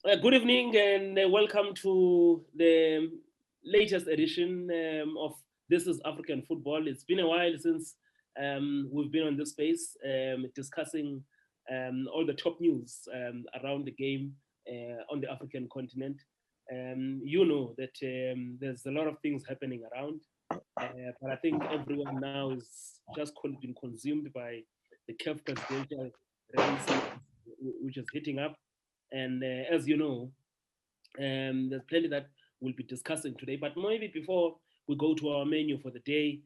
Good evening and welcome to the latest edition of This is African Football. It's been a while since we've been on this space discussing all the top news around the game on the African continent. You know that there's a lot of things happening around, but I think everyone now is just been consumed by the CAF presidential race, which is hitting up. And as you know, there's plenty that we'll be discussing today. But maybe before we go to our menu for the day,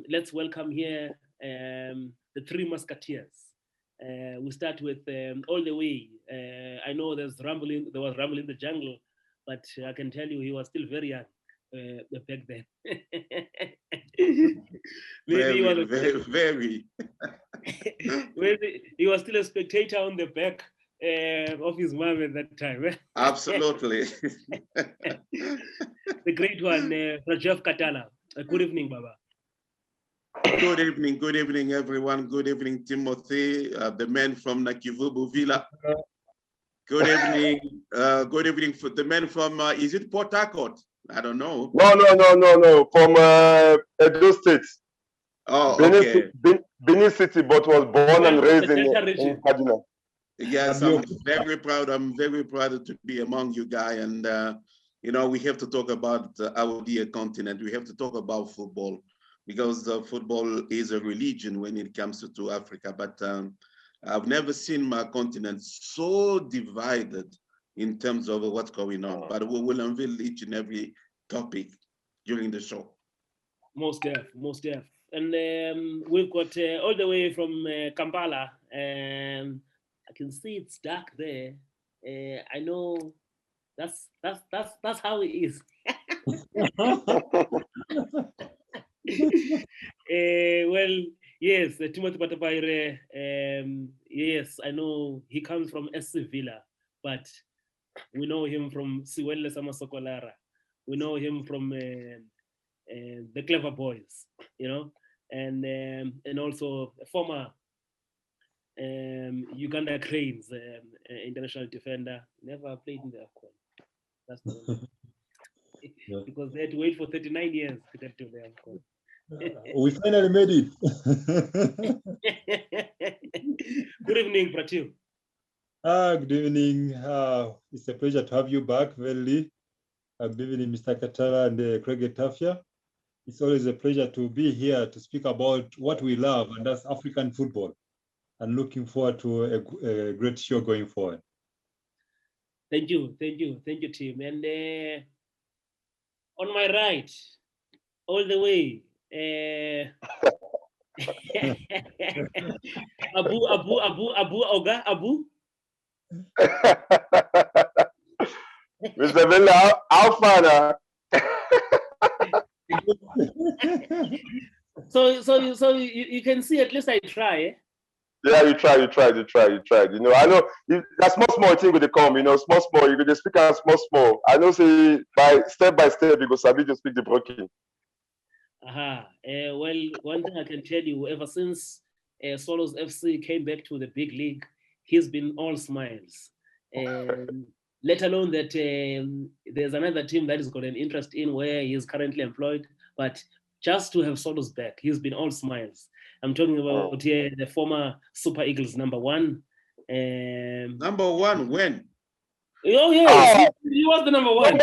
let's welcome here the three musketeers. We start with all the way. I know there was rumble in the jungle, but I can tell you he was still very young back then. Maybe he was very. Maybe he was still a spectator on the back of his mom at that time. Absolutely. The great one, Rajaf Katala. Good evening, Baba. Good evening, everyone. Good evening, Timothy, the man from Nakivubu Villa. Good evening for the man from, is it Port Harcourt? I don't know. No. From Edo State. Oh, okay. Benin City, but was born and raised in Kaduna. Yes, I'm very proud. I'm very proud to be among you guys. And, we have to talk about our dear continent. We have to talk about football because football is a religion when it comes to Africa. But I've never seen my continent so divided in terms of what's going on. But we will unveil each and every topic during the show. Most def. And we've got all the way from Kampala. I can see it's dark there. I know that's how it is. Well, yes, Timothy Batabaire. Yes, I know he comes from SC Villa, but we know him from Siwele Samasokolara. We know him from the Clever Boys, and also a former Uganda Cranes international defender. Never played in the AFCON. That's the because they had to wait for 39 years to get to the AFCON. We finally made it. Good evening, Pratil. Good evening. It's a pleasure to have you back, Veli. Good evening, Mr. Katara and Craig Tafia. It's always a pleasure to be here to speak about what we love, and that's African football. And looking forward to a great show going forward. Thank you, team. And on my right, all the way, Abu. Mr. Villa, how far now? So you can see, at least I try, eh? Yeah, you tried. I know that small thing with the come, small, you could just speak as small. I know, say, by step, because I need to speak the broken. Well, one thing I can tell you, ever since Swallows FC came back to the big league, he's been all smiles. Let alone that there's another team that he's got an interest in where he is currently employed, but just to have Swallows back, he's been all smiles. I'm talking about the former Super Eagles number one. Number one, when? Oh, yes. He was the number one.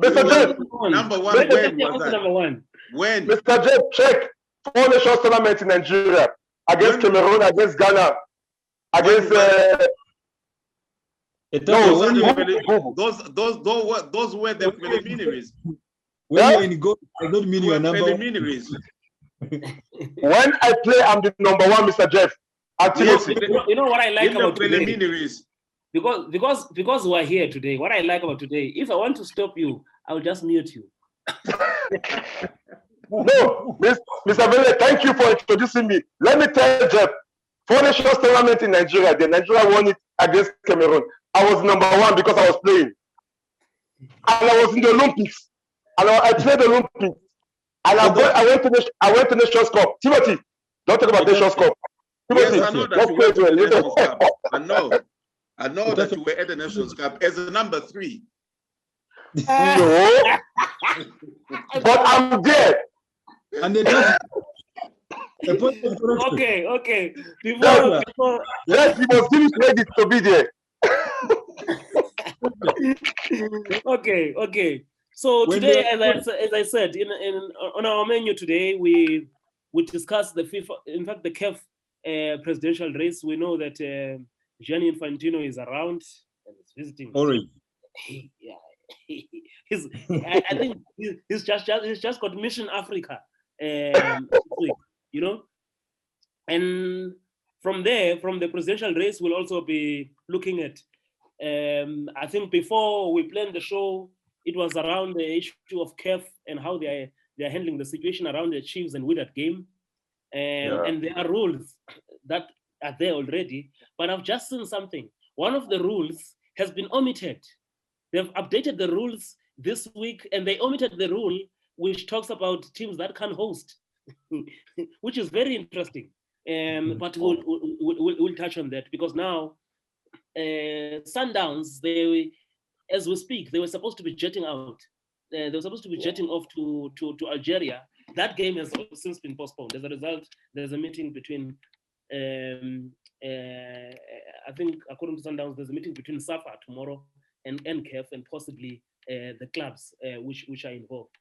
Mr. Jeff. Number one, when was that? Number one. When? Mr. Jeff, check 4 Nations tournament in Nigeria against Cameroon, against Ghana, against... Those were the preliminaries. When you go, I don't mean you are number preliminaries. When I play, I'm the number one, Mr. Jeff. You know what I like about preliminaries. Today? Because we're here today, what I like about today, if I want to stop you, I'll just mute you. No, Mr. Vele, thank you for introducing me. Let me tell Jeff, 4 Nations tournament in Nigeria, Nigeria won it against Cameroon. I was number one because I was playing. And I was in the Olympics. And I played the Olympics. And I went to Nations Cup. Timothy, don't talk about Nations Cup. Timothy, yes, I know that. I know. I know that you were at the Nations Cup as a number 3. No, but I'm there. And they just a point of correction. Okay. Yes, Before yes, you must give it credit to be there. okay. So When today, they are- as I said, on our menu today, we discuss the FIFA, in fact, the CAF presidential race. We know that Gianni Infantino is around and is visiting. Orange. I think he's just got Mission Africa this week, you know. And from there, from the presidential race, we'll also be looking at. I think before we planned the show, it was around the issue of CAF and how they are handling the situation around the Chiefs and Wydad game. And there are rules that are there already, but I've just seen something. One of the rules has been omitted. They've updated the rules this week, and they omitted the rule which talks about teams that can host, which is very interesting. But we'll touch on that because now Sundowns, as we speak, they were supposed to be jetting out. They were supposed to be jetting off to Algeria. That game has since been postponed. As a result, there's a meeting between, I think, according to Sundowns, there's a meeting between SAFA tomorrow and CAF and possibly the clubs which are involved.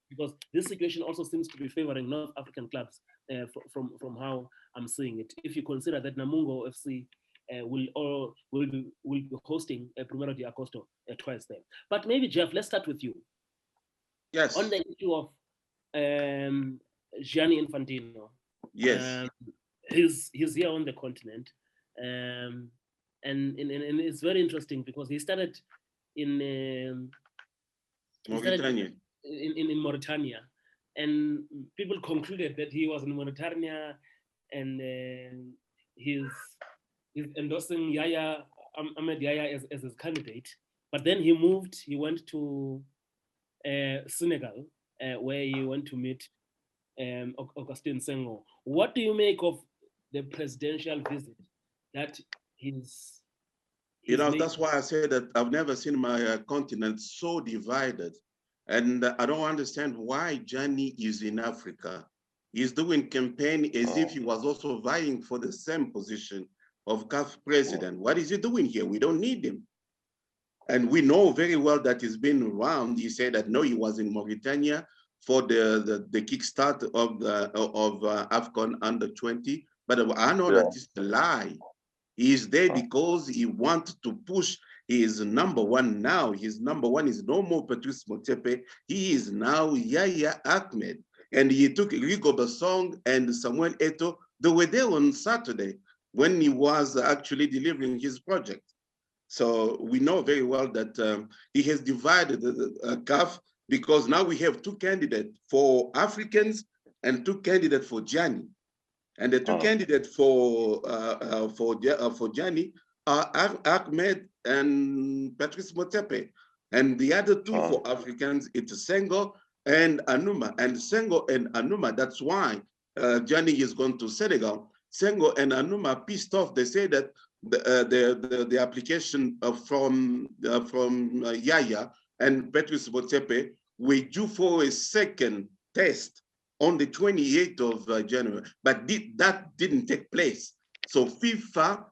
Because this situation also seems to be favoring North African clubs from how I'm seeing it. If you consider that Namungo FC will be hosting Primero de Agosto twice there. But maybe, Jeff, let's start with you. Yes. On the issue of Gianni Infantino. Yes. He's here on the continent. And it's very interesting because he started in Mauritania. In Mauritania, and people concluded that he was in Mauritania, and he's endorsing Ahmed Yahya as his candidate. But then he went to Senegal, where he went to meet Augustin Senghor. What do you make of the presidential visit that he's that's why I say that I've never seen my continent so divided. And I don't understand why Gianni is in Africa. He's doing campaign as if he was also vying for the same position of CAF president. What is he doing here? We don't need him. And we know very well that he's been around. He said that no, he was in Mauritania for the kickstart of AFCON under 20. But I know that it's a lie. He is there because he wants to push. He is number 1 now. His number 1 is no more Patrice Motsepe. He is now Yahya Ahmed. And he took Rigo Bassong and Samuel Eto'o. They were there on Saturday when he was actually delivering his project. So we know very well that he has divided the CAF because now we have 2 candidates for Africans and 2 candidates for Gianni. And the 2 candidates for Gianni are Ahmed and Patrice Motsepe. And the other 2 for Africans, it's Senghor and Anouma. And Senghor and Anouma, that's why Gianni is going to Senegal. Senghor and Anouma pissed off. They say that the application from Yahya and Patrice Motsepe were due for a second test on the 28th of January, but that didn't take place. So FIFA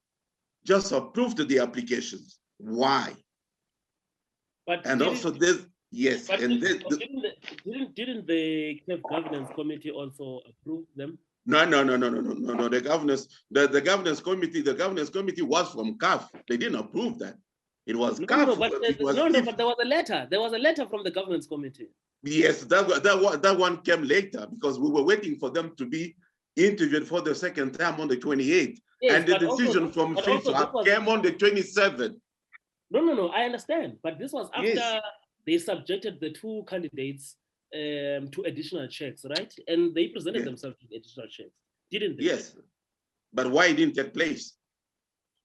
just approved the applications. Why? But and also this, yes, but and didn't the CAF governance committee also approve them? No. The governance committee was from CAF. They didn't approve that. It was CAF. But there was a letter. There was a letter from the governance committee. Yes, that one came later because we were waiting for them to be interviewed for the second time on the 28th. Yes, and the decision from FIFA came on the 27th. No, I understand. But this was after they subjected the 2 candidates to additional checks, right? And they presented themselves to additional checks, didn't they? Yes. But why it didn't take place?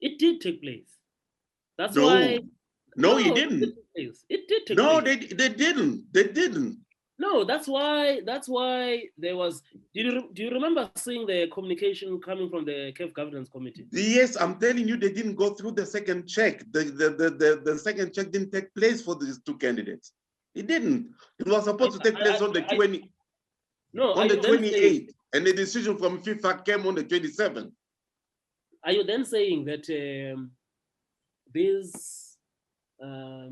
It did take place. That's why. No, it didn't. It did take place. No, they didn't. They didn't. No, that's why there was. Do you remember seeing the communication coming from the CAF governance committee? Yes, I'm telling you, they didn't go through the second check. The second check didn't take place for these two candidates. It didn't. It was supposed to take place on the 28th, and the decision from FIFA came on the 27th. Are you then saying that these, how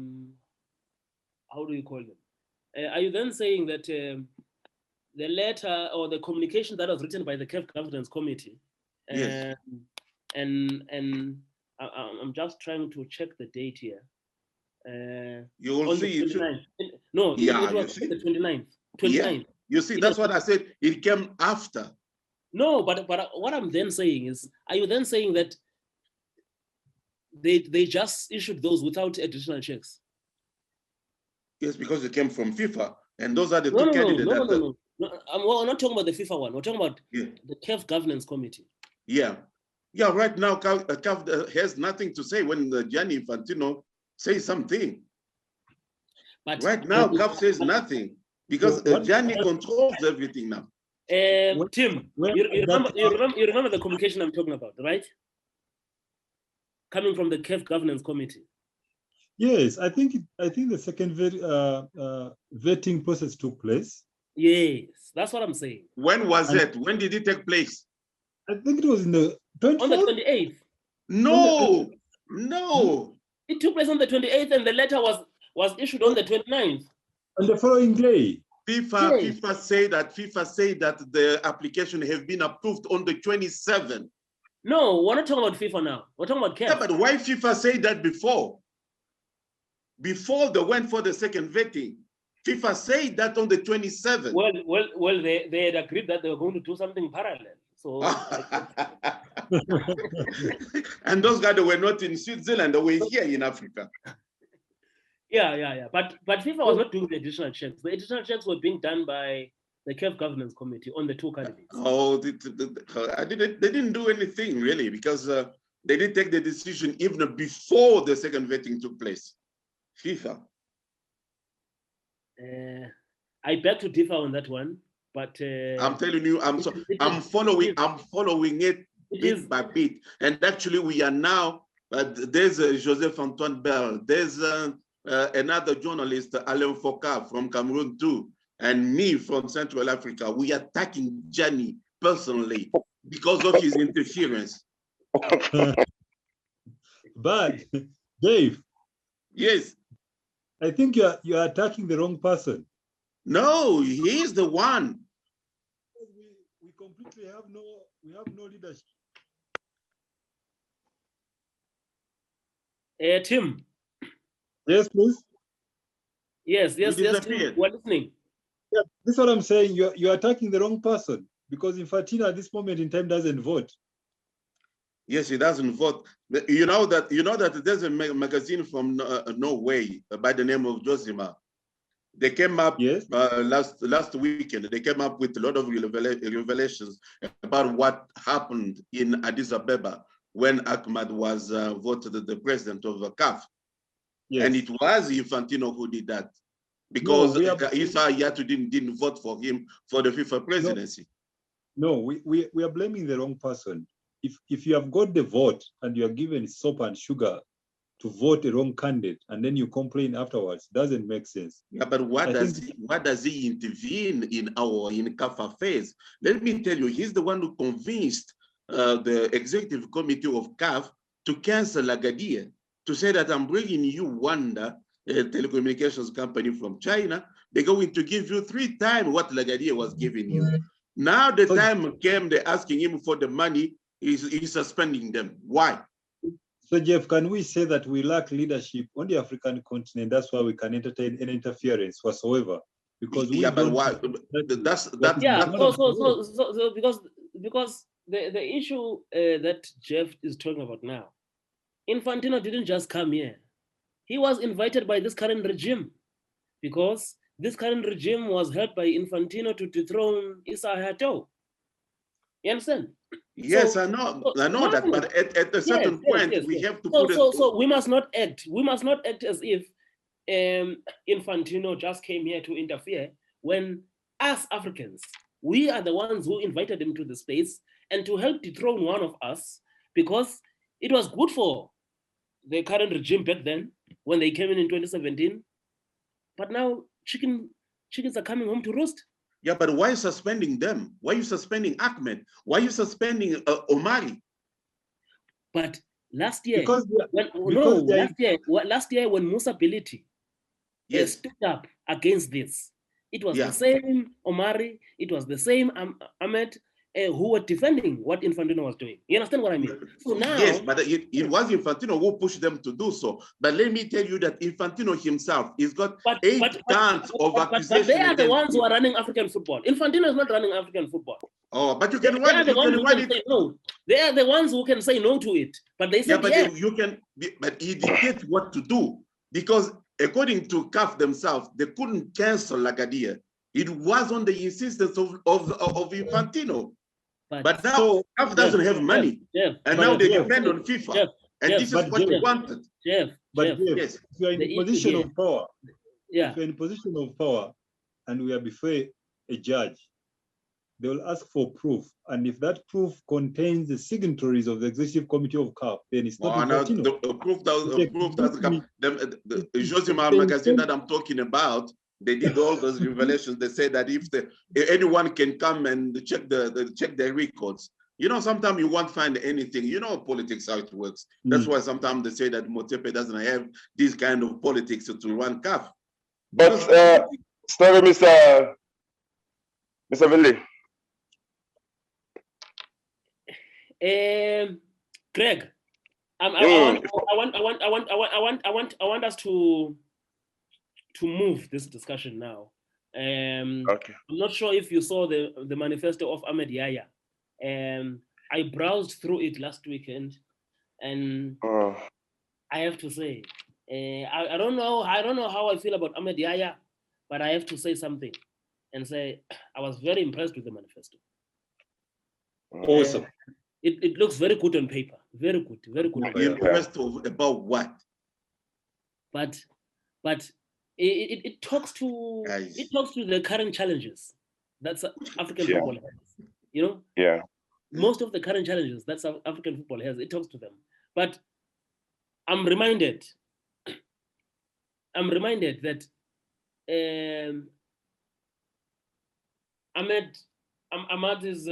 do you call them? Are you then saying that the letter or the communication that was written by the CAF governance committee, yes, and I'm just trying to check the date here. You will see. It was the 29th. 29th. Yeah. You see, that's what I said. It came after. No, but what I'm then saying is, are you then saying that they just issued those without additional checks? Yes, because it came from FIFA, and those are the two candidates. No. We're not talking about the FIFA one. We're talking about the CAF governance committee. Yeah. Right now, CAF has nothing to say when Gianni Infantino says something. But right now, CAF says nothing because Gianni controls everything now. Tim, you remember the communication I'm talking about, right? Coming from the CAF governance committee. Yes, I think the second vetting process took place. Yes, that's what I'm saying. When was it? When did it take place? I think it was on the 28th. No. It took place on the 28th, and the letter was issued on the 29th. On the following day. FIFA said that the application has been approved on the 27th. No, we're not talking about FIFA now. We're talking about CAF. Yeah, but why FIFA say that before? Before they went for the second vetting, FIFA said that on the 27th. Well, they had agreed that they were going to do something parallel. So, and those guys were not in Switzerland; they were here in Africa. Yeah. But FIFA was not doing the additional checks. The additional checks were being done by the CAF governance committee on the two candidates. Oh, they didn't do anything really because they didn't take the decision even before the second vetting took place. FIFA. I beg to differ on that one, but I'm telling you, I'm following it bit by bit, and actually we are now. There's Joseph Antoine Bell. There's another journalist, Alain Foucault from Cameroon too, and me from Central Africa. We are attacking Gianni personally because of his interference. But Dave. Yes. I think you are attacking the wrong person. No, he is the one. We completely have no leadership. Tim. Yes, please. Yes, Tim, we're listening. Yeah, this is what I'm saying. You're attacking the wrong person because Infantino at this moment in time doesn't vote. Yes, he doesn't vote. You know that there's a magazine from Norway by the name of Josima. They came up last weekend. They came up with a lot of revelations about what happened in Addis Ababa when Ahmad was voted the president of the CAF. Yes. And it was Infantino who did that because Issa Hayatou didn't vote for him for the FIFA presidency. No, we are blaming the wrong person. If you have got the vote and you are given soap and sugar to vote a wrong candidate and then you complain afterwards, doesn't make sense. Yeah, but what does he intervene in CAF affairs? Let me tell you, he's the one who convinced the executive committee of CAF to cancel Agadir, to say that I'm bringing you Wanda, a telecommunications company from China. They're going to give you 3 times what Lagadia was giving you. Now the time came, they're asking him for the money. He's suspending them. Why? So Jeff, can we say that we lack leadership on the African continent? That's why we can entertain any interference whatsoever. Because we but why? Because the issue that Jeff is talking about now, Infantino didn't just come here. He was invited by this current regime because this current regime was helped by Infantino to dethrone Issa Hayatou. You understand? Yes, I know that, but at a certain point, we have to put it. So we must not act. We must not act as if Infantino just came here to interfere. when us Africans, we are the ones who invited him to the space and to help dethrone one of us, because it was good for the current regime back then when they came in 2017. But now chickens are coming home to roost. Yeah, but why suspending them? Why are you suspending Ahmed? Why are you suspending Omari? But last year, last year when Musa Bility stood up against this, it was the same Omari, it was the same Ahmed who were defending what Infantino was doing. You understand what I mean? So now, yes, but it was Infantino who pushed them to do so. But let me tell you that Infantino himself, he's got 8 counts of accusation. But they are the ones who are running African football. Infantino is not running African football. Oh, but you can run it. No. They are the ones who can say no to it. But they say but he dictates what to do, because according to CAF themselves, they couldn't cancel Lagadia. It was on the insistence of Infantino. But now CAF doesn't have money, and now they depend on FIFA. And this is what you wanted. If you are in a position of power, if you're in a position of power, and we are before a judge, they will ask for proof, and if that proof contains the signatories of the executive committee of CAF, then it's not Infantino. The proof doesn't come. The Josimar magazine that I'm talking about, they did all those revelations. They say that if anyone can come and check their records, you know, sometimes you won't find anything. You know politics, how it works. That's why sometimes they say that Motepe doesn't have this kind of politics to run CAF. But sorry, Mr. Vili. Greg, I want us to move this discussion now. Okay. I'm not sure if you saw the manifesto of Ahmed Yahya. I browsed through it last weekend, and I have to say, I don't know how I feel about Ahmed Yahya, but I have to say something and say I was very impressed with the manifesto. Awesome. It looks very good on paper. Very good. Impressed about what? But it talks to the current challenges that's African football has. You know? Yeah. Most of the current challenges that's African football has, it talks to them. But I'm reminded that Ahmad's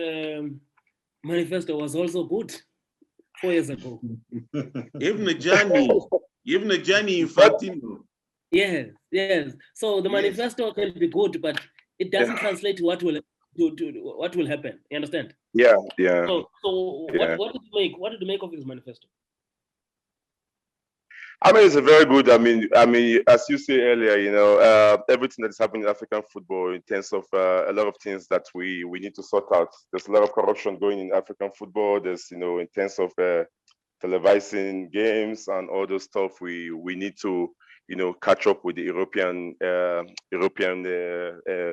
manifesto was also good 4 years ago. Even Gianni Infantino. Yes. So the manifesto can be good, but it doesn't translate to what will happen. You understand? Yeah. So what did you make of his manifesto? I mean, it's a very good. I mean, as you say earlier, you know, everything that's happening in African football in terms of a lot of things that we need to sort out. There's a lot of corruption going in African football. There's, you know, in terms of televising games and all those stuff, we need to, you know, catch up with the European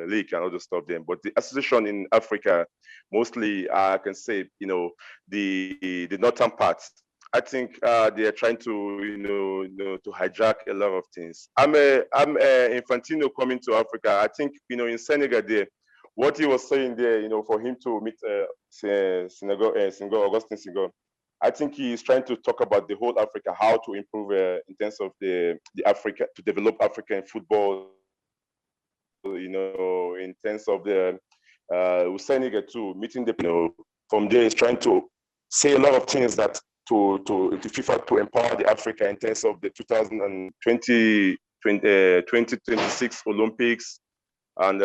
league and all those stuff then. But the association in Africa, mostly, I can say, you know, the northern parts, I think they are trying to, you know, to hijack a lot of things. I'm Infantino coming to Africa. I think, you know, in Senegal there, what he was saying there, you know, for him to meet Senegal, Augustin Senghor, I think he is trying to talk about the whole Africa, how to improve in terms of the Africa, to develop African football, you know, in terms of the Senegal too, meeting the, you know, from there is trying to say a lot of things that to FIFA to empower the Africa in terms of the 2026 Olympics. And,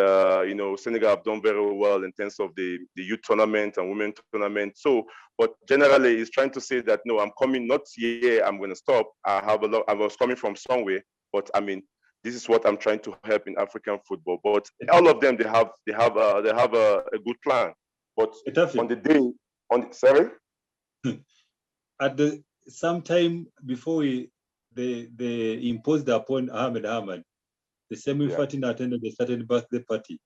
you know, Senegal have done very well in terms of the youth tournament and women tournament. So, but generally he's trying to say that, no, I'm coming, not here, I'm going to stop. I was coming from somewhere, but I mean, this is what I'm trying to help in African football. But all of them, they have a good plan. But on the day, sorry? At some time before they imposed upon Ahmed, the same Infantino attended a certain birthday party.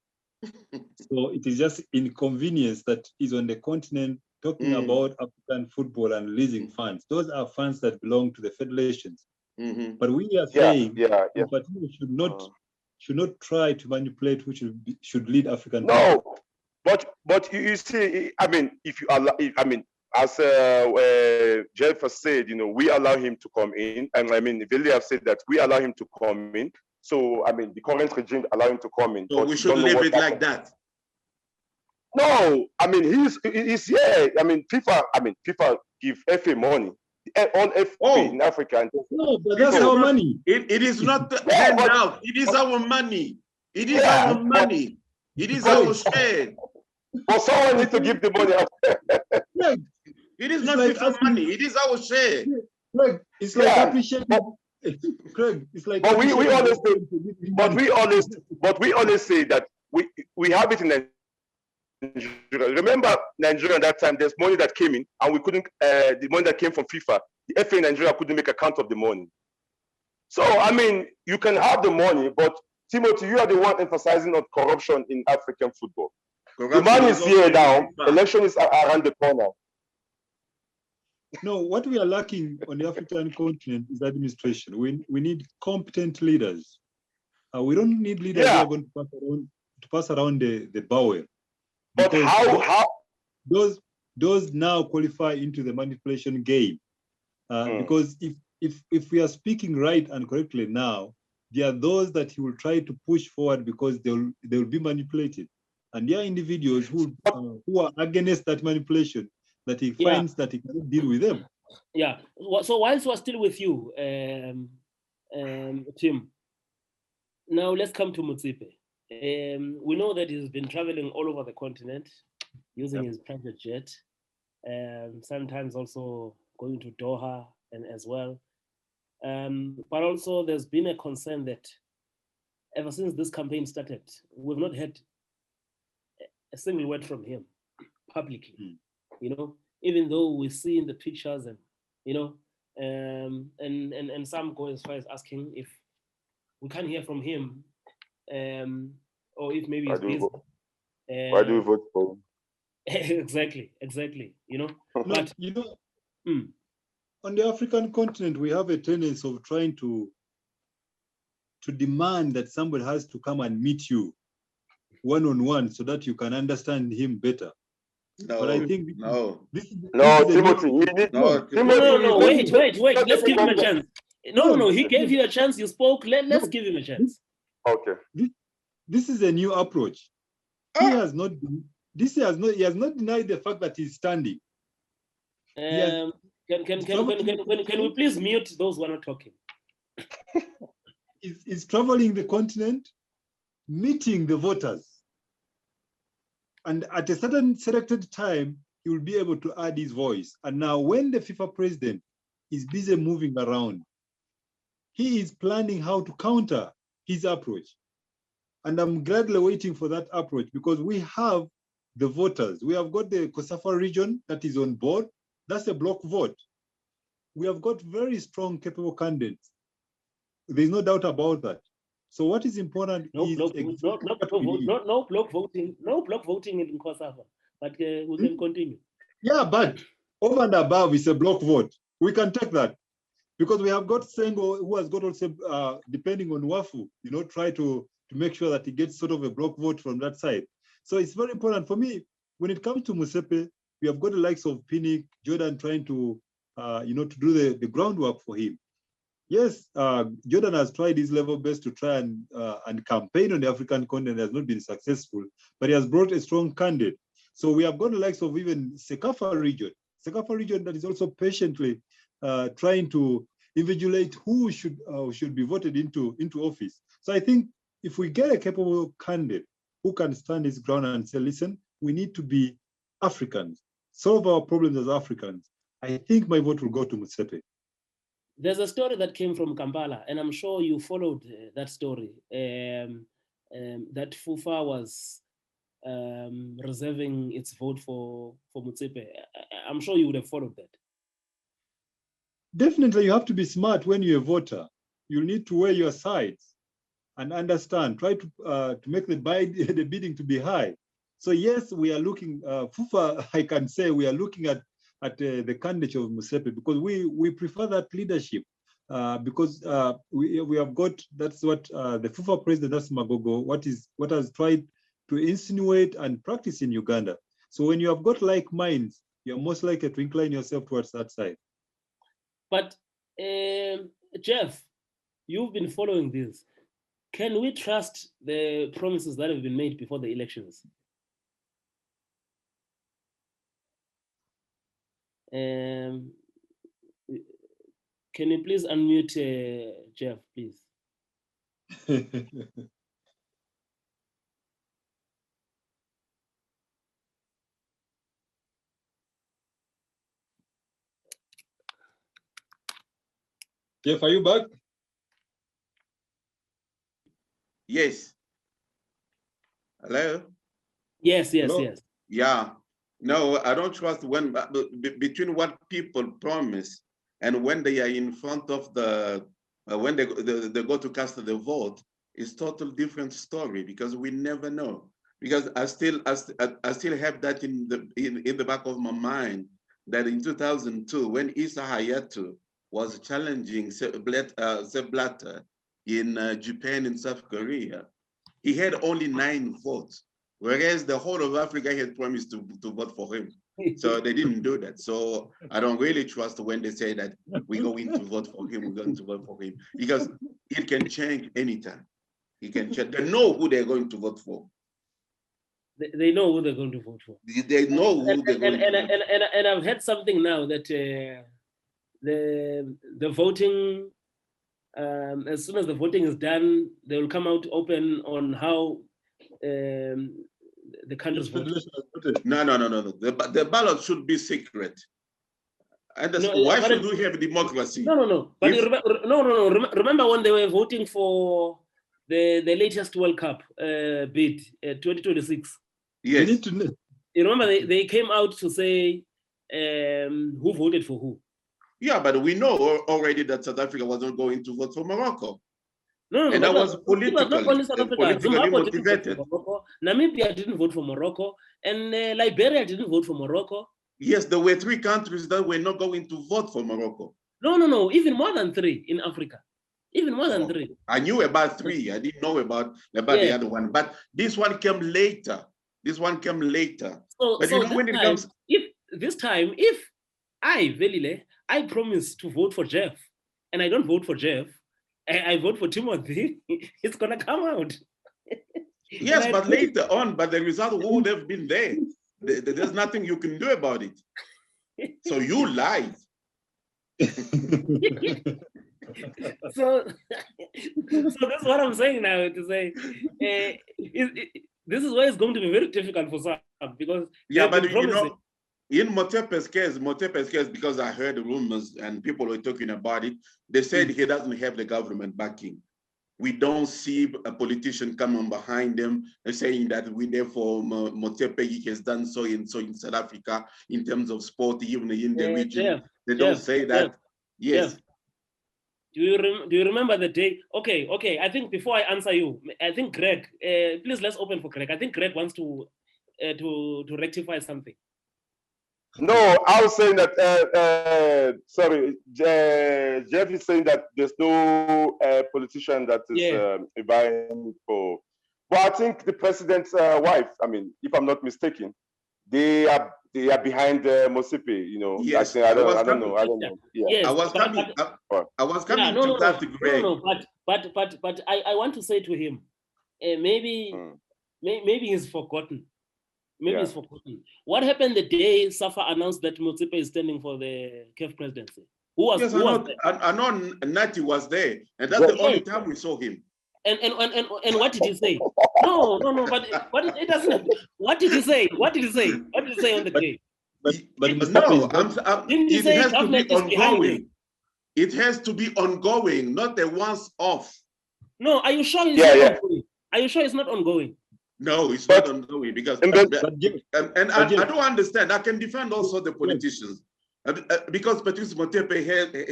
So it is just inconvenience that is on the continent talking about African football and releasing funds. Those are funds that belong to the federations. But we are saying Infantino should not should not try to manipulate who should lead African. No, but you see, I mean, if you allow, I mean, as Jennifer said, you know, we allow him to come in, and I mean, Vili have said that we allow him to come in. So I mean, the current regime allow him to come in. So we should leave it like that. No, I mean, he's here. I mean, FIFA give FA money. All FA in Africa. And no, but that's our money. It is not the handout. It is our money. It is our money. It is our share. But someone needs to give the money out. It is not like FIFA money. It is our share. Craig, it's like appreciating. Craig, it's like. But we always say that we have it in Nigeria. Remember Nigeria at that time, there's money that came in and we couldn't, the money that came from FIFA, the FA in Nigeria couldn't make account of the money. So, I mean, you can have the money, but Timothy, you are the one emphasizing on corruption in African football. Corruption, the money is here now, election is around the corner. No, what we are lacking on the African continent is administration. We need competent leaders. We don't need leaders who are going to pass around the bowl. But how those now qualify into the manipulation game, because if we are speaking right and correctly now, there are those that he will try to push forward because they will be manipulated, and there are individuals who are against that manipulation that he finds that he cannot deal with them. Yeah. So whilst we're still with you, Tim, now let's come to Motsepe. We know that he's been traveling all over the continent using his private jet, sometimes also going to Doha and as well. But also there's been a concern that ever since this campaign started, we've not had a single word from him publicly, you know, even though we see in the pictures and, you know, and some go as far as asking if we can't hear from him, or if maybe he's busy. Why do we vote for him? Exactly, you know. But you know, on the African continent, we have a tendency of trying to demand that somebody has to come and meet you one-on-one so that you can understand him better. No, but I think Timothy, wait. Let's give him a chance. No, he gave you a chance. You spoke. Let's give him a chance. Okay. This is a new approach. He has not denied the fact that he's standing. Can we please mute those who are not talking? He's traveling the continent, meeting the voters. And at a certain selected time, he will be able to add his voice. And now when the FIFA president is busy moving around, he is planning how to counter his approach. And I'm gladly waiting for that approach because we have the voters. We have got the COSAFA region that is on board. That's a block vote. We have got very strong, capable candidates. There's no doubt about that. So what is important no is block voting in COSAFA, but we can continue. Yeah, but over and above is a block vote. We can take that because we have got Sengo who has got also, depending on Wafu, you know, try to make sure that he gets sort of a block vote from that side. So it's very important for me when it comes to Motsepe. We have got the likes of Pinnick, Jordan trying to, you know, to do the groundwork for him. Yes, Jordan has tried his level best to try and campaign on the African continent, has not been successful, but he has brought a strong candidate. So we have got the likes of even CAF region that is also patiently trying to invigilate who should be voted into office. So I think if we get a capable candidate who can stand his ground and say, listen, we need to be Africans, solve our problems as Africans, I think my vote will go to Motsepe. There's a story that came from Kampala, and I'm sure you followed that story, that FIFA was reserving its vote for Motsepe. I'm sure you would have followed that. Definitely, you have to be smart when you're a voter. You need to weigh your sides and understand. Try to make the bidding to be high. So yes, we are looking, FIFA, I can say we are looking at the candidate of Motsepe because we prefer that leadership. because we have got, that's what the FIFA president, that's Magogo, what has tried to insinuate and practice in Uganda. So when you have got like minds, you're most likely to incline yourself towards that side. But Jeff, you've been following this. Can we trust the promises that have been made before the elections? Can you please unmute Jeff, please? Jeff, are you back? Yes. Hello? Yes, yes, Hello? yes. Yeah. No, I don't trust when between what people promise and when they are in front of the when they go to cast the vote, it's total different story because we never know. Because I still have that in the back of my mind that in 2002 when Issa Hayatou was challenging Sepp Blatter in Japan and South Korea, he had only 9 votes. Whereas the whole of Africa had promised to vote for him. So they didn't do that. So I don't really trust when they say that we're going to vote for him, we're going to vote for him. Because it can change anytime. It can change. They know who they're going to vote for. They know who they're going to vote for. They know who they're going to vote for. And I've heard something now that the voting, as soon as the voting is done, they will come out open on how the country's voting. No. The ballot should be secret. And why should we have democracy? No. But remember when they were voting for the latest World Cup bid, 2026? Yes. You remember they came out to say who voted for who. Yeah, but we know already that South Africa wasn't going to vote for Morocco. No, and that was politically motivated. Namibia didn't vote for Morocco, and Liberia didn't vote for Morocco. Yes, there were 3 countries that were not going to vote for Morocco. No, even more than 3 in Africa. Even more than 3. I knew about 3. I didn't know about the other one. But this one came later. So, but so you know when it comes, if I, Velile, I promise to vote for Jeff, and I don't vote for Jeff, I vote for Timothy, it's gonna come out. Yes, but later on, but the result would have been there. There's nothing you can do about it. So you lied. So that's what I'm saying now, to say this is why it's going to be very difficult for some, because but you know, in Motepe's case, because I heard rumors and people were talking about it, they said he doesn't have the government backing. We don't see a politician coming behind them and saying that we therefore Motepe has done so in South Africa in terms of sport, even in the region. They don't say that. Yes. Do you remember the day? Okay. I think before I answer you, I think Greg, please let's open for Greg. I think Greg wants to rectify something. No, I was saying that, sorry, Jeff is saying that there's no politician that is vying for. But I think the president's wife, I mean, if I'm not mistaken, they are behind Motsepe, you know. Yes, I don't know. Yeah. Yes, I was coming to that Greg. But I want to say to him, maybe he's forgotten. Maybe it's forgotten. What happened the day Safa announced that Motsepe is standing for the CAF presidency? I know Nati was there, and that's the only time we saw him. And what did he say? No, but it doesn't. What did he say? What did he say on the day? It has to be ongoing. It has to be ongoing, not a once off. No, are you sure it's not ongoing? Are you sure it's not ongoing? No, it's not ongoing because I don't understand. I can defend also the politicians because Patrice Motsepe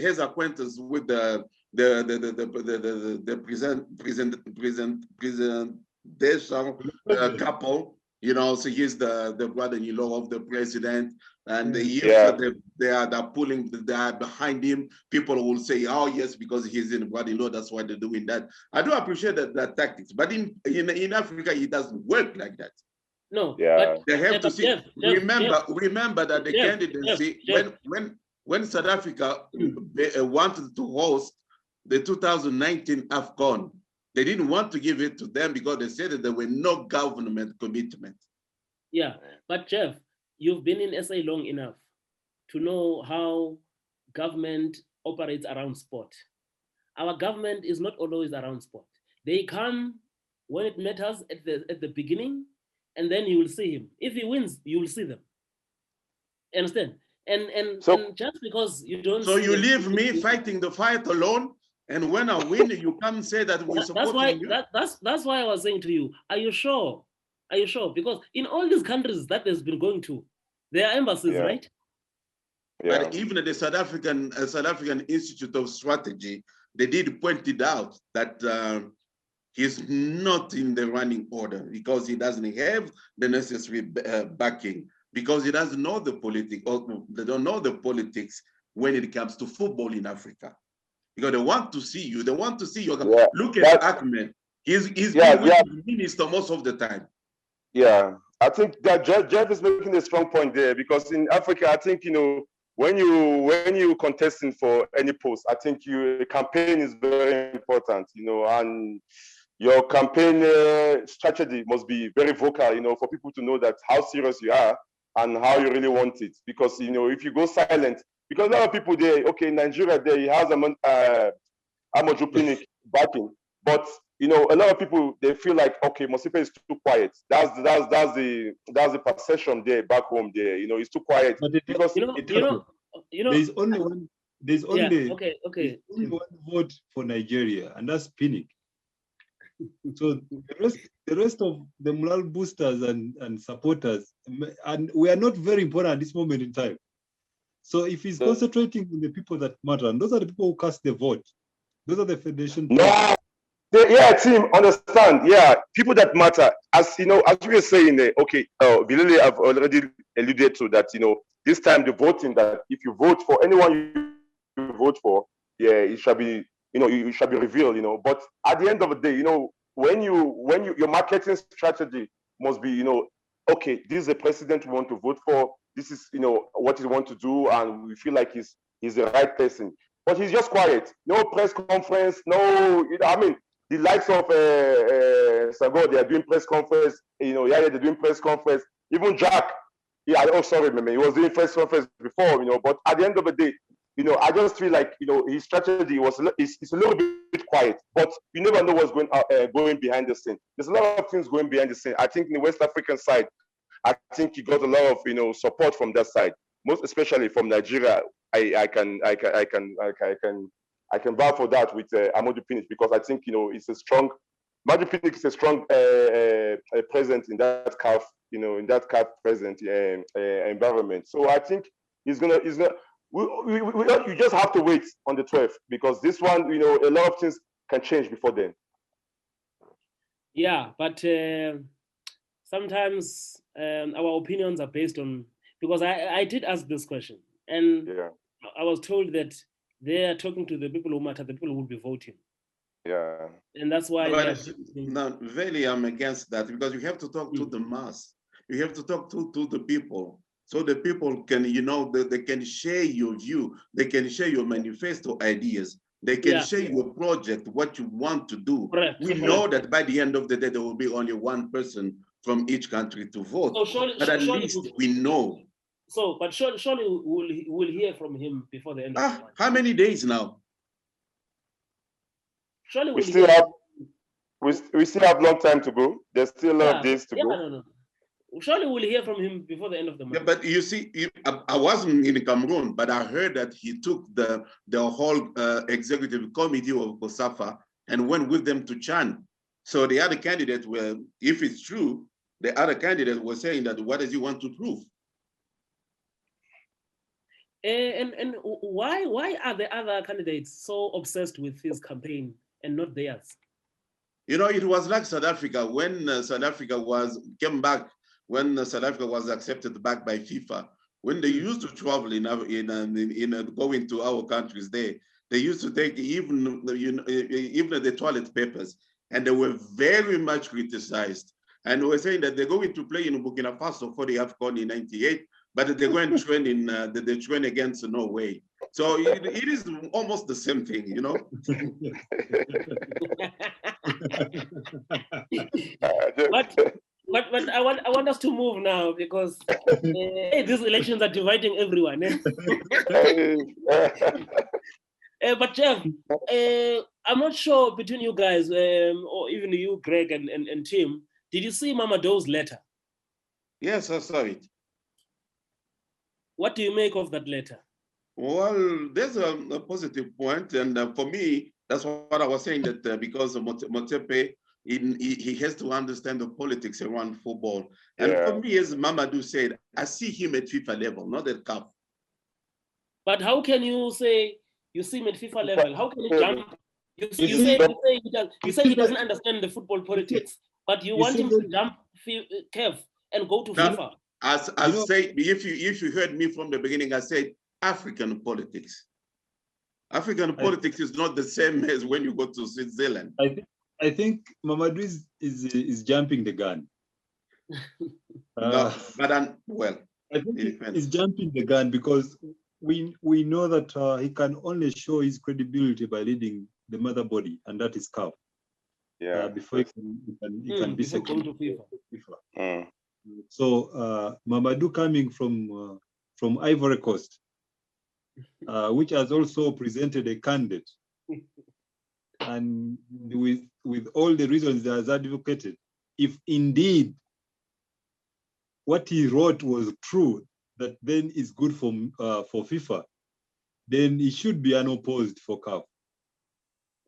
has acquaintance with the presidential couple, You know, so he's the brother-in-law of the president, and they are pulling, they are behind him. People will say, "Oh yes, because he's in brother-in-law, that's why they're doing that." I do appreciate that tactics, but in Africa, it doesn't work like that. No, Yeah, They have to see. Remember that the Jeff, candidacy when South Africa wanted to host the 2019 AFCON. They didn't want to give it to them because they said that there were no government commitment. Yeah, but Jeff, you've been in SA long enough to know how government operates around sport. Our government is not always around sport. They come when it matters at the beginning, and then you will see him. If he wins, you will see them. Understand? And just because you don't. So you leave me fighting the fight alone, and when I win, you come and say that we're supporting you. That's why I was saying to you, are you sure? Are you sure? Because in all these countries that there's been going to, there are embassies, right? Yeah. But even at the South African Institute of Strategy, they did point it out that he's not in the running order because he doesn't have the necessary backing, because he doesn't know the politics, or they don't know the politics when it comes to football in Africa. Because they want to see you. They want to see you. Yeah, look at Ahmed. He's the minister most of the time. Yeah, I think that Jeff is making a strong point there, because in Africa, I think, you know, when you contesting for any post, I think your campaign is very important, you know, and your campaign strategy must be very vocal, you know, for people to know that how serious you are and how you really want it. Because, you know, if you go silent, because a lot of people there, okay, in Nigeria there, he has Amadou Pinnick backing, but you know, a lot of people, they feel like, okay, Mosipe is too quiet. That's the perception there back home there. You know, it's too quiet, but because there's only one. There's only okay. only one vote for Nigeria, and that's Pinnick. So the rest of the morale boosters and supporters, and we are not very important at this moment in time. So if he's concentrating on the people that matter, and those are the people who cast the vote, those are the federation. No. Yeah, team, understand. Yeah, people that matter. As you know, as we were saying, okay, Bilele, I've already alluded to that. You know, this time the voting, that if you vote for anyone you vote for, yeah, it shall be, you know, it shall be revealed. You know, but at the end of the day, you know, when your marketing strategy must be, you know, okay, this is the president we want to vote for. This is, you know, what he want to do, and we feel like he's the right person. But he's just quiet. No press conference. No, I mean. The likes of Sago, they are doing press conference. You know, they're doing press conference. Even Jack, he was doing press conference before. You know, but at the end of the day, you know, I just feel like, you know, his strategy is a little bit quiet. But you never know what's going behind the scene. There's a lot of things going behind the scene. I think in the West African side, I think he got a lot of, you know, support from that side, most especially from Nigeria. I can vouch for that with Amadou Pinnick, because I think, you know, Amadou Pinnick is a strong presence in that CAF, you know, in that CAF present environment. So I think you just have to wait on the 12th, because this one, you know, a lot of things can change before then. Yeah, but sometimes our opinions are based on, because I did ask this question, and I was told that they are talking to the people who matter, the people who will be voting. Yeah. And that's why. No, really, I'm against that, because you have to talk to the mass. You have to talk to the people, so the people can, you know, they can share your view. They can share your manifesto ideas. They can share your project, what you want to do. Correct. We know that by the end of the day, there will be only one person from each country to vote. But at least we know. So, but surely we'll hear from him before the end of the month. How many days now? Surely we still have a long time to go. There's still a lot of days to go. No. Surely we'll hear from him before the end of the month. Yeah, but you see, I wasn't in Cameroon, but I heard that he took the whole executive committee of COSAFA and went with them to Chan. So the other candidates were, if it's true, the other candidates were saying that, what does he want to prove? And why are the other candidates so obsessed with his campaign and not theirs? You know, it was like South Africa. When South Africa came back when South Africa was accepted back by FIFA, when they used to travel in going to our countries, they used to take even the toilet papers, and they were very much criticized. And we were saying that they're going to play in Burkina Faso for the AFCON in '98, but they're going to train in they train against Norway. So it is almost the same thing, you know. But I want us to move now, because these elections are dividing everyone. But Jeff, I'm not sure between you guys, or even you, Greg and Tim, did you see Mamadou's letter? Yes, I saw it. What do you make of that letter? Well, there's a positive point, and for me, that's what I was saying, that because of Motsepe, he has to understand the politics around football. And for me, as Mamadou said, I see him at FIFA level, not at CAF. But how can you say you see him at FIFA level? How can you jump? You say he doesn't understand the football politics, but you want him to jump CAF and go to FIFA. As I say, if you heard me from the beginning, I said African politics. African politics is not the same as when you go to Switzerland. I think Mamadou is jumping the gun. No, but well, I think he's jumping the gun, because we know that he can only show his credibility by leading the mother body, and that is CAF. Before he can be second to FIFA. So Mamadou coming from Ivory Coast, which has also presented a candidate, and with all the reasons that has advocated, if indeed what he wrote was true, that then is good for FIFA, then he should be unopposed for CAF.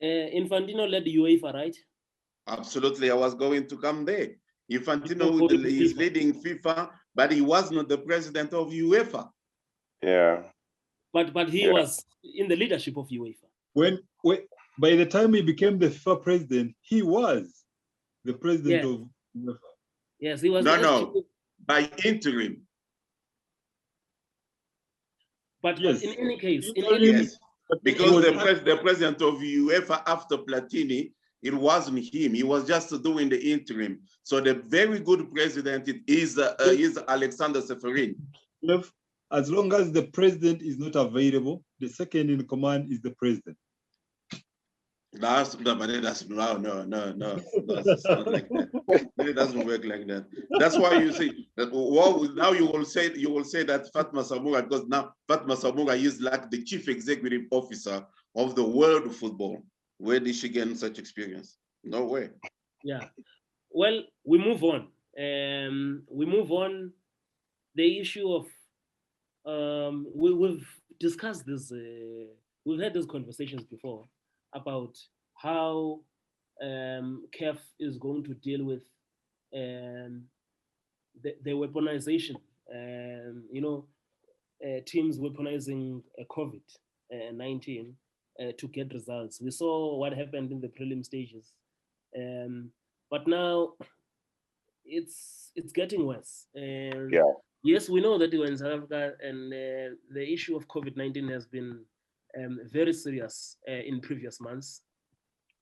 Infantino led the UEFA, right? Absolutely, I was going to come there. Infantino is leading FIFA, but he was not the president of UEFA. But he was in the leadership of UEFA. When by the time he became the FIFA president, he was the president of UEFA. Yes, he was. No, by interim. But in any case, because the president of UEFA after Platini, it wasn't him. He was just doing the interim. So the very good president is Alexander Seferin. As long as the president is not available, the second in command is the president. No. It's not like that. It doesn't work like that. That's why you see that. Well, now you will say that Fatma Samura, because now Fatma Samura is like the chief executive officer of the world of football. Where did she get such experience? No way. Yeah. Well, we move on. The issue of we've discussed this. We've had these conversations before about how CAF is going to deal with the weaponization. Teams weaponizing COVID-19 to get results. We saw what happened in the prelim stages, but now it's getting worse. Yes, we know that we're in South Africa, and the issue of COVID-19 has been very serious in previous months,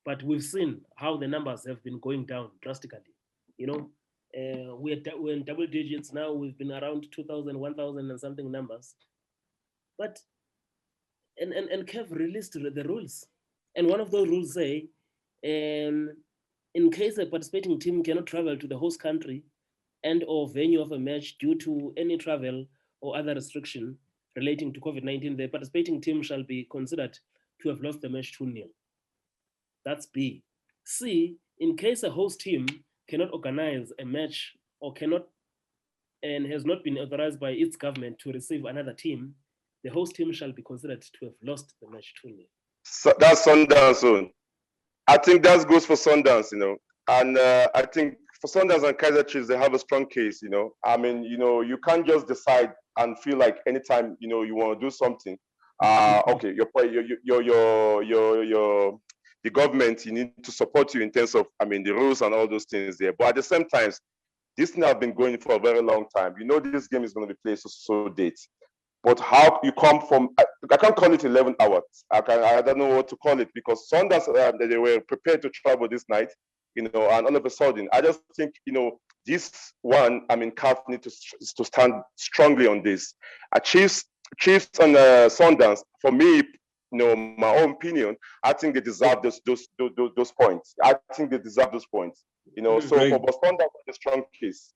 but we've seen how the numbers have been going down drastically. We're in double digits now. We've been around 2,000, 1,000 and something numbers, but and CAF released the rules, and one of those rules say, in case a participating team cannot travel to the host country and or venue of a match due to any travel or other restriction relating to COVID-19, the participating team shall be considered to have lost the match 2-0. That's B. C, in case a host team cannot organize a match or cannot and has not been authorized by its government to receive another team, the host team shall be considered to have lost the match 2-0. So that's Sundance zone. I think that goes for Sundance, and I think for Sundance and Kaiser Chiefs, they have a strong case, I mean, you can't just decide and feel like anytime, you want to do something, okay, the government, you need to support you in terms of, I mean, the rules and all those things there. But at the same time, this thing has been going for a very long time. You know this game is going to be played so date. But how you come from, I can't call it 11 hours. I don't know what to call it, because Sundowns, they were prepared to travel this night, and all of a sudden, I just think, this one, CAF need to stand strongly on this. Chiefs and Sundowns, for me, my own opinion, I think they deserve those points. I think they deserve those points. So for Sundowns, a strong case.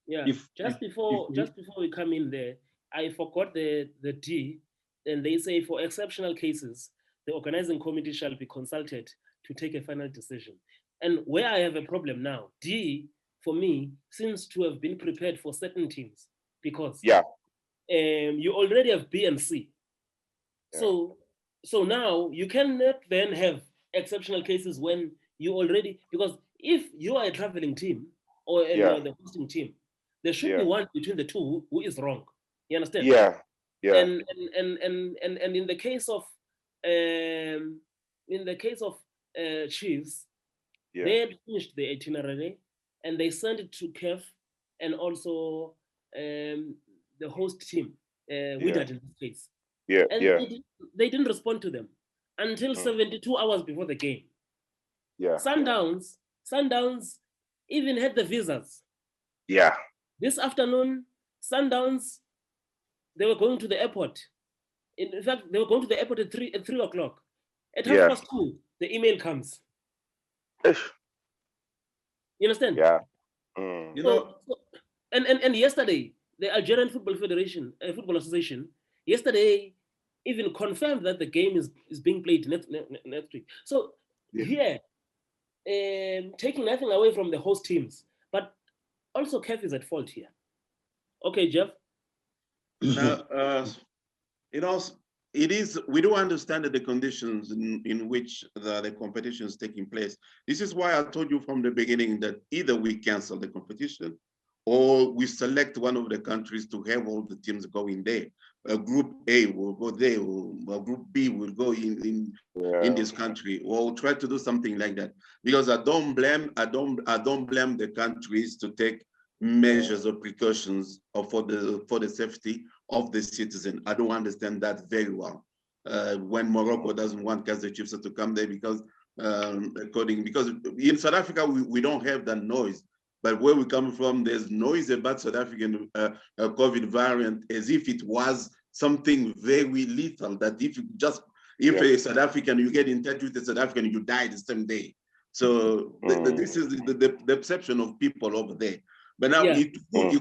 Yeah. Just before we come in there, I forgot the D, and they say for exceptional cases, the organizing committee shall be consulted to take a final decision. And where I have a problem now, D, for me, seems to have been prepared for certain teams, because you already have B and C. Yeah. So now you cannot then have exceptional cases when you already, because if you are a traveling team or the hosting team, there should be one between the two who is wrong. You understand? Yeah. And in the case of Chiefs, they had finished the itinerary and they sent it to CAF and also the host team, Wydad in this case. They didn't respond to them until 72 hours before the game. Sundowns even had the visas. This afternoon, Sundowns, they were going to the airport. In fact, they were going to the airport at 3 o'clock. At 2:30, the email comes. You understand? And yesterday, the Algerian Football Federation, Football Association, yesterday even confirmed that the game is being played next week. So here, taking nothing away from the host teams, but also CAF is at fault here. Okay, Jeff. It is, we do understand the conditions in which the competition is taking place. This is why I told you from the beginning that either we cancel the competition or we select one of the countries to have all the teams going there. Group A will go there, or Group B will go in this country, or try to do something like that. Because I don't blame the countries to take measures or precautions for the safety of the citizen. I don't understand that very well. When Morocco doesn't want Kaizer Chiefs to come there because in South Africa we don't have that noise, but where we come from, there's noise about South African COVID variant as if it was something very lethal. That if a South African, you get in touch with a South African, you die the same day. So this is the perception of people over there. But now it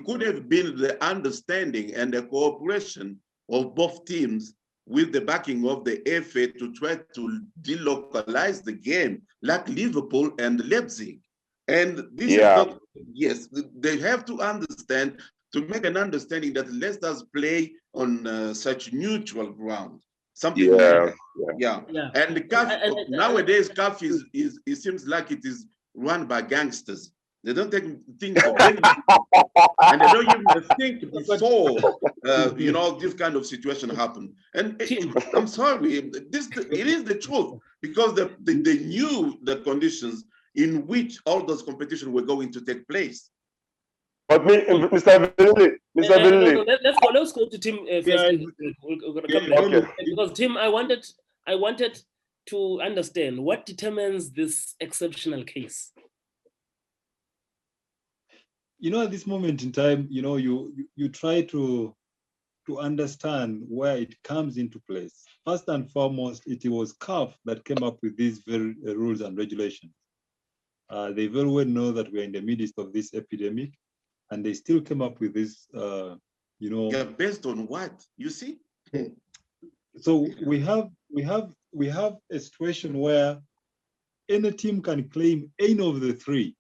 could have been the understanding and the cooperation of both teams with the backing of the FA to try to delocalize the game, like Liverpool and Leipzig. And this is not, they have to understand, to make an understanding that let us play on such neutral ground. Something like that. And the CAF, nowadays, CAF it seems like it is run by gangsters. They don't take things very and they don't even think before this kind of situation happen. And I'm sorry, it is the truth, because they knew the conditions in which all those competitions were going to take place. But Mr. Billy, let's go to Tim first. We're gonna come because Tim, I wanted to understand what determines this exceptional case. At this moment in time, you try to understand where it comes into place. First and foremost, it was CAF that came up with these very rules and regulations. They very well know that we're in the midst of this epidemic, and they still came up with this, based on what? You see? So we have a situation where any team can claim any of the three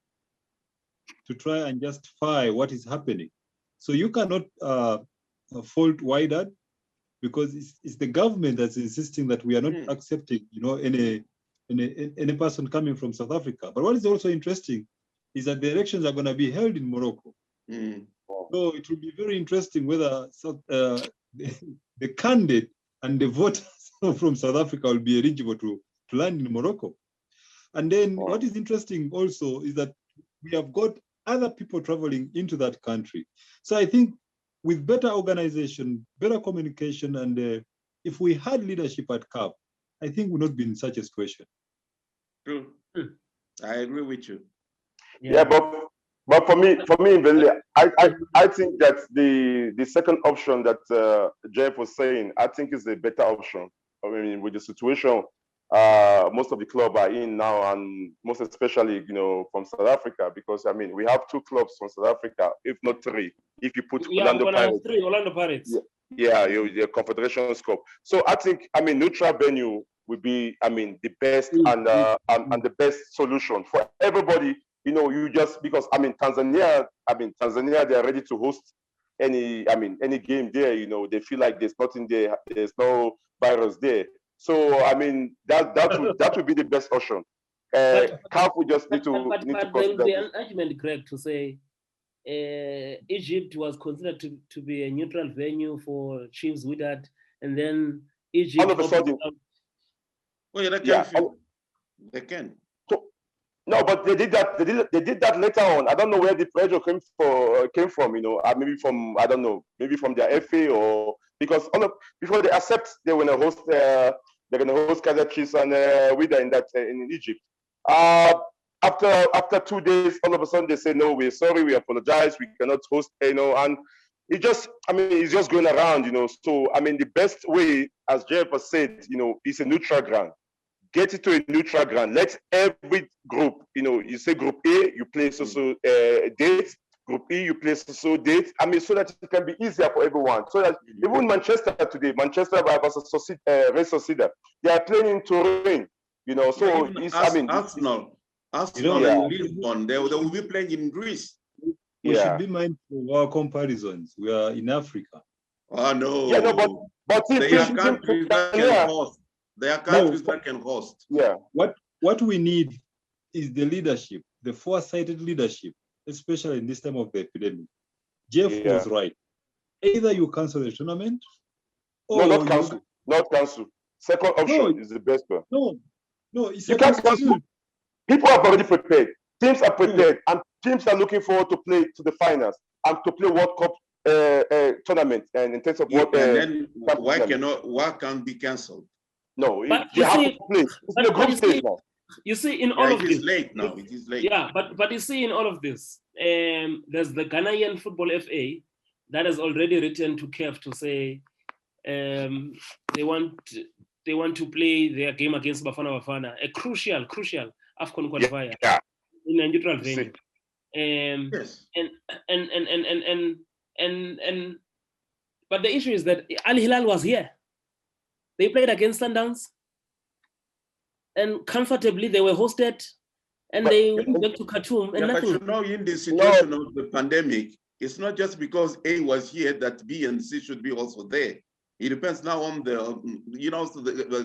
to try and justify what is happening. So you cannot fault Wydad, because it's the government that's insisting that we are not accepting, any person coming from South Africa. But what is also interesting is that the elections are going to be held in Morocco. So it will be very interesting whether the candidate and the voters from South Africa will be eligible to land in Morocco. And then what is interesting also is that we have got other people traveling into that country. So I think with better organization, better communication, and if we had leadership at CAF, I think we'd not be in such a situation. True. I agree with you. Yeah, but for me, I think that the second option that Jeff was saying, I think is the better option. I mean, with the situation most of the clubs are in now, and most especially, from South Africa, because I mean, we have 2 clubs from South Africa, if not 3, if you put Orlando Pirates. 3 Orlando Pirates. Yeah, your Confederation Cup. So I think, I mean, neutral venue would be, I mean, the best and the best solution for everybody. You just, because I mean Tanzania, they are ready to host any game there. They feel like there's nothing there, there's no virus there. So I mean that would be the best option. CAF would just need to. But there will be an argument, Greg, to say Egypt was considered to be a neutral venue for Chiefs Wydad, and then Egypt. All of a sudden. Well, they can. No, but they did that. They did that later on. I don't know where the pressure came from. Maybe from, I don't know, maybe from their FA, or because before they accept, they're gonna host Kaizer Chiefs and Wydad in Egypt. After 2 days, all of a sudden they say, no, we're sorry, we apologize, we cannot host. And it's just going around. So I mean, the best way, as Jeff has said, is a neutral ground. Get it to a neutral ground. Let every group, you say group A, you play so dates. Group E, you play so dates. I mean, so that it can be easier for everyone. So that even Manchester today, Manchester versus Real Sociedad, they are playing in Turin. So Arsenal in Lisbon, they will be playing in Greece. We should be mindful of our comparisons. We are in Africa. Oh no. Yeah, no, but they are countries that can host. They are countries that can host. Yeah. What we need is the leadership, the foresighted leadership, especially in this time of the epidemic. Jeff was right. Either you cancel the tournament, or not cancel. Not cancel. Second option is the best one. No, you can't cancel. People are already prepared. Teams are prepared, and teams are looking forward to play to the finals and to play World Cup tournament. And in terms of why can't be cancelled? No, you have to play. It's in the group stage now. You see, in all of this, it is late now. It is late. Yeah, but you see, in all of this, there's the Ghanaian Football FA that has already written to CAF to say they want to play their game against Bafana Bafana, a crucial AFCON qualifier in a neutral venue. Yes. And but the issue is that Al Hilal was here. They played against Sundowns, and comfortably they were hosted, and they went back to Khartoum and nothing. But in the situation of the pandemic, it's not just because A was here that B and C should be also there. It depends now on the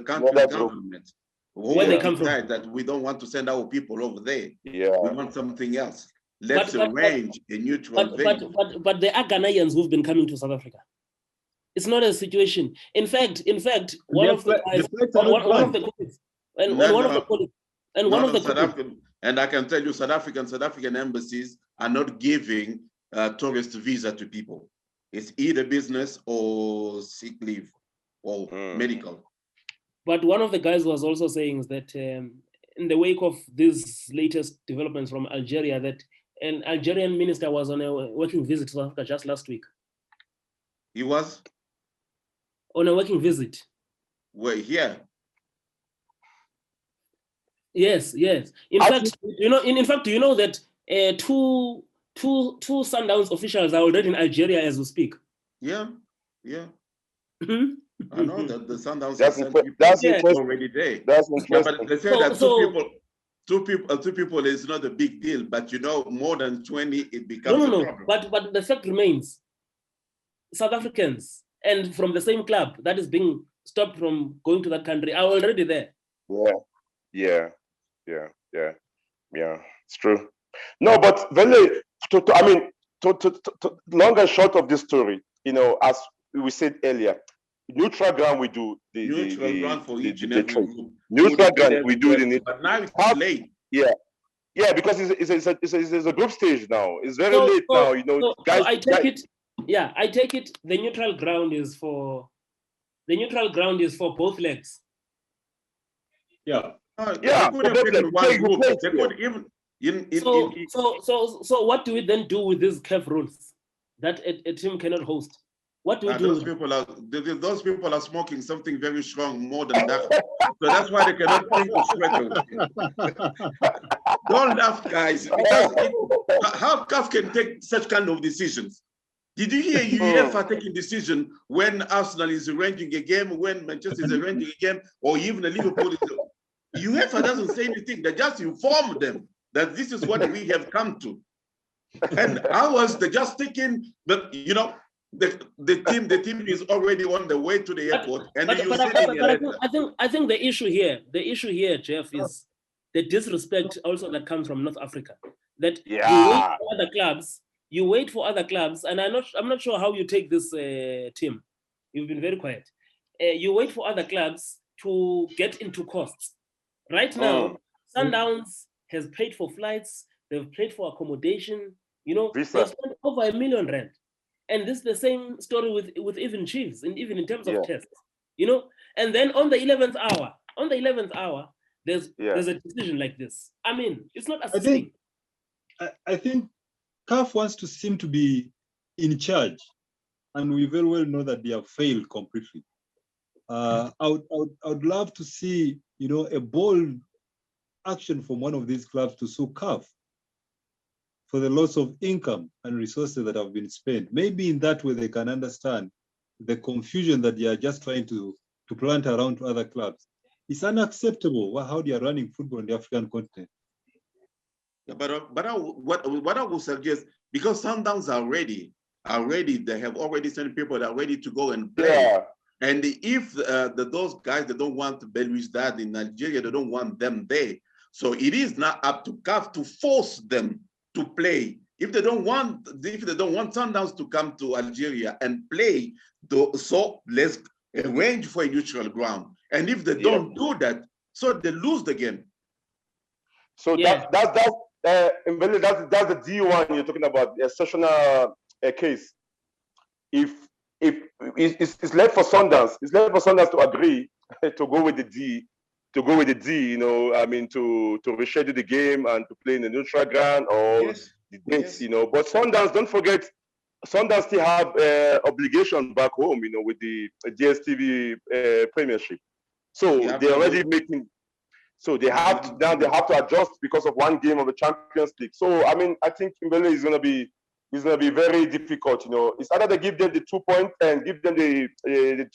country government. Where they come from. That we don't want to send our people over there. Yeah. We want something else. Let's arrange a neutral venue. But there are Ghanaians who've been coming to South Africa. It's not a situation. In fact, one of the colleagues, and I can tell you, South African embassies are not giving tourist visa to people. It's either business or sick leave or medical. But one of the guys was also saying that in the wake of these latest developments from Algeria, that an Algerian minister was on a working visit to South Africa just last week. He was? On a working visit. Well, here. Yes. In fact, do you know that two Sundowns officials are already in Algeria as we speak? Yeah. Mm-hmm. I know that the Sundowns that's already there. That's interesting. But they say that two people is not a big deal, but more than 20, it becomes a problem. But the fact remains, South Africans and from the same club that is being stopped from going to that country are already there. Yeah. It's true. No, but very long and short of this story, as we said earlier, neutral ground we do the neutral ground for each and every group. Neutral ground we do the but now it's late. Yeah, Yeah, because it's a group stage now. It's very late now, you know. So I take it. Yeah, I take it. The neutral ground is for both legs. Yeah. They could have been one group. They could even. So what do we then do with these CAF rules that a team cannot host? What do we do? Those people are smoking something very strong, more than that. So that's why they cannot think of straight away. Don't laugh, guys, because how CAF can take such kind of decisions? Did you hear UEFA taking decision when Arsenal is arranging a game, when Manchester is arranging a game, or even Liverpool is? UEFA doesn't say anything. They just inform them that this is what we have come to. And ours, they just thinking that, you know, the team is already on the way to the airport, and I think the issue here, Jeff, is the disrespect also that comes from North Africa. That you wait for other clubs, and I'm not sure how you take this team. You've been very quiet. You wait for other clubs to get into costs. Right now, Sundowns has paid for flights. They've paid for accommodation. You know, they've spent over R1 million. And this is the same story with even Chiefs, and even in terms of tests, you know. And then on the 11th hour, there's a decision like this. I mean, it's not assisting. I think CAF wants to seem to be in charge, and we very well know that they have failed completely. I would love to see, you know, a bold action from one of these clubs to sue CAF for the loss of income and resources that have been spent. Maybe in that way they can understand the confusion that they are just trying to plant around to other clubs. It's unacceptable how they are running football on the African continent. Yeah, but what I would suggest, because Sundowns are ready, they have already sent people that are ready to go and play. Yeah. And if those guys, they don't want Belouizdad in Nigeria, they don't want them there. So it is not up to CAF to force them to play. If they don't want Sundowns to come to Algeria and play, so let's arrange for a neutral ground. And if they don't do that, so they lose the game. So that's the D1 you're talking about, the exceptional case. If it's left for Sundowns, to agree to go with the D. You know, I mean, to reschedule the game and to play in the neutral ground or the dates, you know. But Sundowns, don't forget, Sundowns still have obligation back home, you know, with the DSTV Premiership. So they're already making. So they have to adjust because of one game of the Champions League. So I mean, I think Mbele is gonna be very difficult. You know, it's either they give them the 2 points and give them the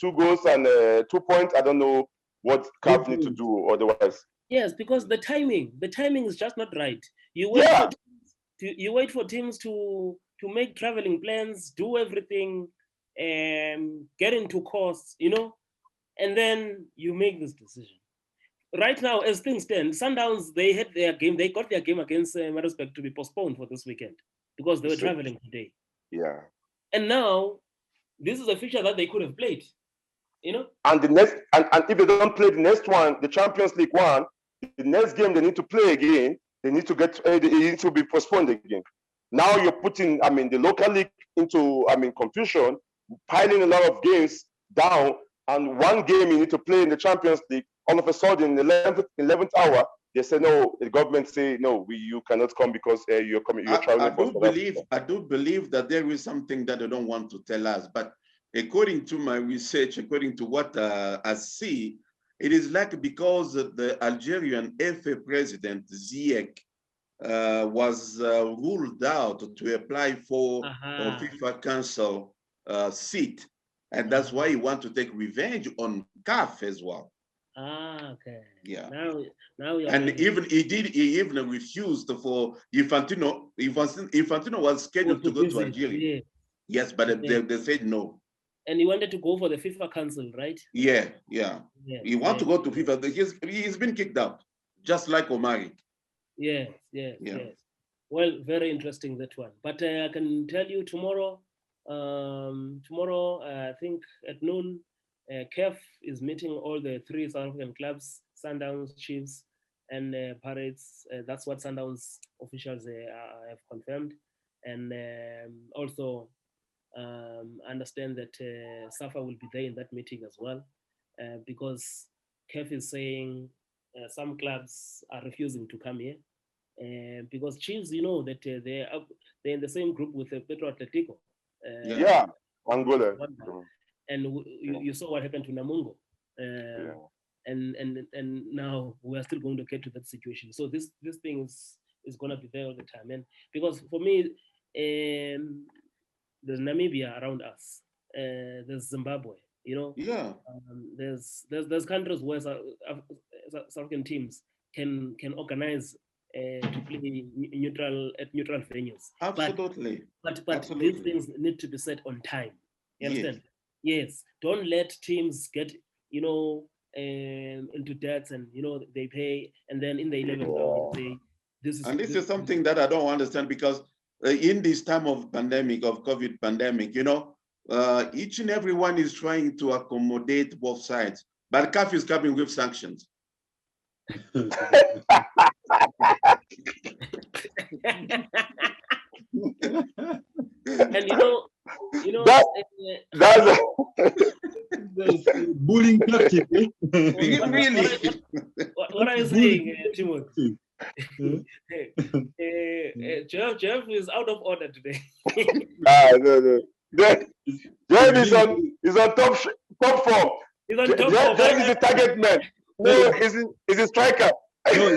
2 goals and 2 points. I don't know what CAF need to do otherwise. Yes, because the timing is just not right. You wait for teams to make traveling plans, do everything, and get into costs, you know, and then you make this decision. Right now, as things stand, Sundowns, they got their game against Maritzburg to be postponed for this weekend because they were traveling today. Yeah. And now, this is a fixture that they could have played, you know. And the next, and if they don't play the next one, the Champions League one, the next game they need to play again. They need to it needs to be postponed again. Now you're putting, I mean, the local league into, I mean, confusion, piling a lot of games down, and one game you need to play in the Champions League. All of a sudden, in the 11th hour, they say no. The government say no. You cannot come because you're coming. You're traveling. I do believe that there is something that they don't want to tell us. But according to my research, according to what I see, it is like because the Algerian FA president Ziyech was ruled out to apply for a FIFA Council seat, and that's why he wants to take revenge on CAF as well. Okay. Yeah. Now and he even refused for Infantino. Infantino was scheduled to go to Algeria. Yes, but they said no. And he wanted to go for the FIFA Council, right? Yeah. He wants to go to FIFA. He's been kicked out, just like Omari. Yes. Well, very interesting, that one. But I can tell you tomorrow, I think at noon, CAF is meeting all the 3 South African clubs, Sundowns, Chiefs, and parades. That's what Sundowns officials have confirmed. And also understand that SAFA will be there in that meeting as well, because CAF is saying some clubs are refusing to come here. Because Chiefs, you know that they're in the same group with Petro Atletico. Angola. And you saw what happened to Namungo. And now we are still going to get to that situation. So this thing is going to be there all the time. And because for me, there's Namibia around us. There's Zimbabwe. You know. Yeah. There's countries where South African teams can organize to play at neutral venues. Absolutely. But Absolutely. these things need to be set on time. You understand? Yes. Don't let teams get, into debts and, they pay, and then in the 11th hour they say, this is something that I don't understand, because in this time of pandemic, of COVID pandemic, each and everyone is trying to accommodate both sides, but CAF is coming with sanctions. And that's bullying tactic. Really? What are you saying, Timothy? Jeff is out of order today. No. Jeff is on top form. He's on top form. Jeff is a target man. No, he's a striker. No,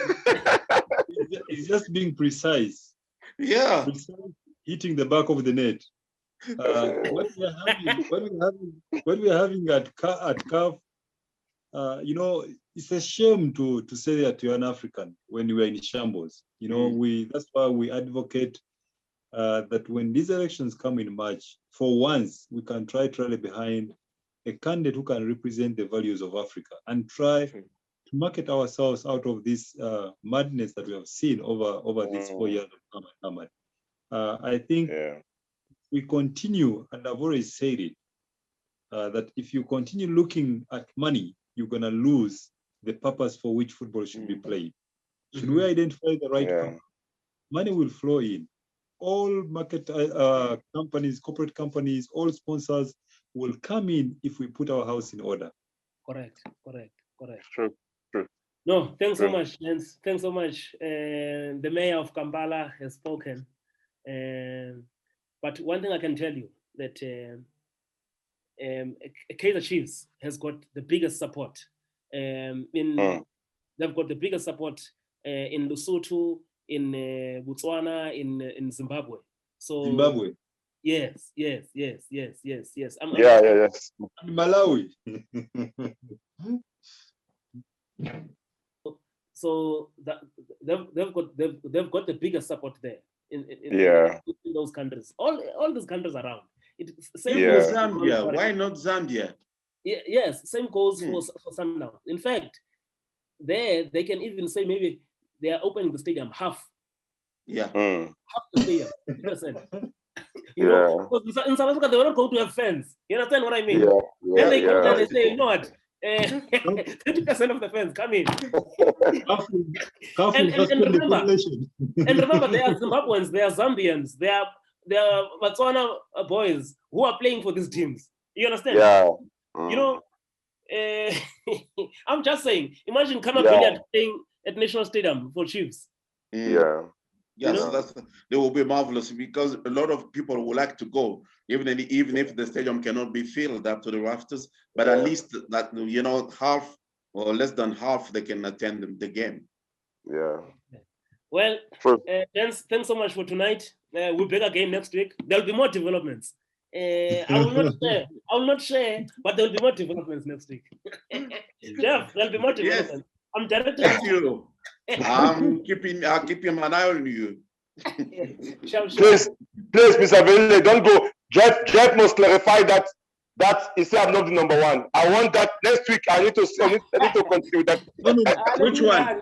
it's just being precise. Yeah. Precise, hitting the back of the net. What we're having at CAF, it's a shame to say that you're an African when you are in shambles. That's why we advocate that when these elections come in March, for once we can try to rally behind a candidate who can represent the values of Africa and try to market ourselves out of this madness that we have seen over these 4 years of Ahmad. I think we continue, and I've always said it, that if you continue looking at money, you're going to lose the purpose for which football should be played. Should we identify the right company? Money will flow in. All market companies, corporate companies, all sponsors will come in if we put our house in order. Correct. True. No, thanks so much, Jens. Thanks so much. The mayor of Kampala has spoken. But one thing I can tell you, that Kaizer Chiefs has got the biggest support. They've got the biggest support in Lesotho, in Botswana, in Zimbabwe. So Zimbabwe. Yes. Yes. Malawi. So that they've got the biggest support there in those countries. All these countries around. Same goes Zambia. Why not Zambia? Yes, same goes for Sundowns. In fact, they can even say maybe they are opening the stadium half. Yeah. Half the stadium. 100%. Because in South Africa they will not go to have fans. You understand what I mean? Then they go and they say, you know what? 30% of the fans come in. and remember, they are Zimbabweans, they are Zambians, they are Botswana boys who are playing for these teams. You understand? I'm just saying, imagine Kamabili playing at National Stadium for Chiefs. Yes, they will be marvelous, because a lot of people would like to go, even if the stadium cannot be filled up to the rafters, but at least that, half or less than half they can attend the game. Well, thanks so much for tonight. We'll back again next week. There'll be more developments. I will not share, but there'll be more developments next week. Jeff, there'll be more developments. Yes. I'm directing. Thank you. I'm keeping an eye on you. Please, Mr. Vele, don't go. Jeff must clarify that he said I'm not the number one. I want that next week. I need to continue that. Which one?